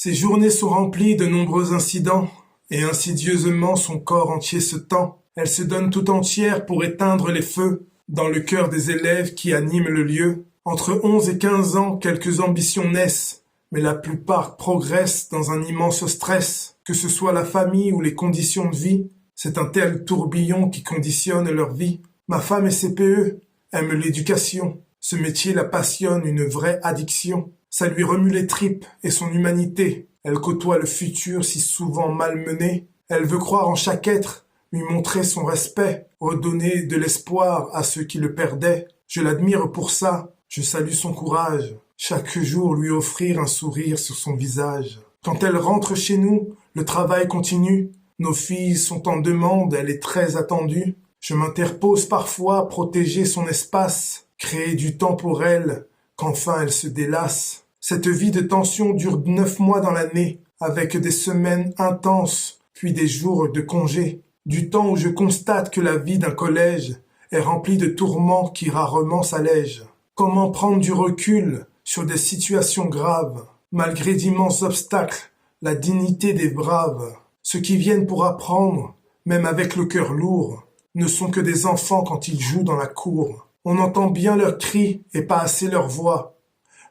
Ses journées sont remplies de nombreux incidents, et insidieusement son corps entier se tend. Elle se donne tout entière pour éteindre les feux, dans le cœur des élèves qui animent le lieu. Entre 11 et 15 ans, quelques ambitions naissent, mais la plupart progressent dans un immense stress. Que ce soit la famille ou les conditions de vie, c'est un tel tourbillon qui conditionne leur vie. Ma femme est CPE, aime l'éducation. Ce métier la passionne, une vraie addiction. Ça lui remue les tripes et son humanité. Elle côtoie le futur si souvent malmené. Elle veut croire en chaque être, lui montrer son respect, redonner de l'espoir à ceux qui le perdaient. Je l'admire pour ça, je salue son courage. Chaque jour lui offrir un sourire sur son visage. Quand elle rentre chez nous, le travail continue. Nos filles sont en demande, elle est très attendue. Je m'interpose parfois à protéger son espace, créer du temps pour elle, qu'enfin elle se délasse. Cette vie de tension dure 9 mois dans l'année, avec des semaines intenses, puis des jours de congé. Du temps où je constate que la vie d'un collège est remplie de tourments qui rarement s'allègent. Comment prendre du recul sur des situations graves, malgré d'immenses obstacles, la dignité des braves. Ceux qui viennent pour apprendre, même avec le cœur lourd, ne sont que des enfants quand ils jouent dans la cour. On entend bien leurs cris et pas assez leur voix.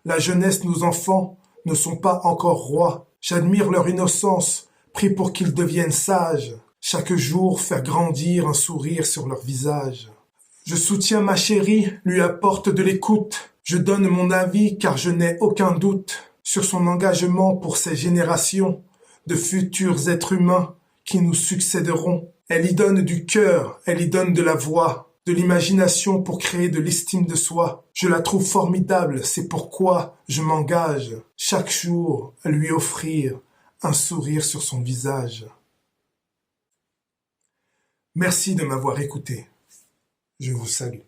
La jeunesse, nos enfants, ne sont pas encore rois. J'admire leur innocence, prie pour qu'ils deviennent sages. Chaque jour, faire grandir un sourire sur leur visage. Je soutiens ma chérie, lui apporte de l'écoute. Je donne mon avis car je n'ai aucun doute sur son engagement pour ces générations de futurs êtres humains qui nous succéderont. Elle y donne du cœur, elle y donne de la voix, de l'imagination pour créer de l'estime de soi. Je la trouve formidable, c'est pourquoi je m'engage chaque jour à lui offrir un sourire sur son visage. Merci de m'avoir écouté. Je vous salue.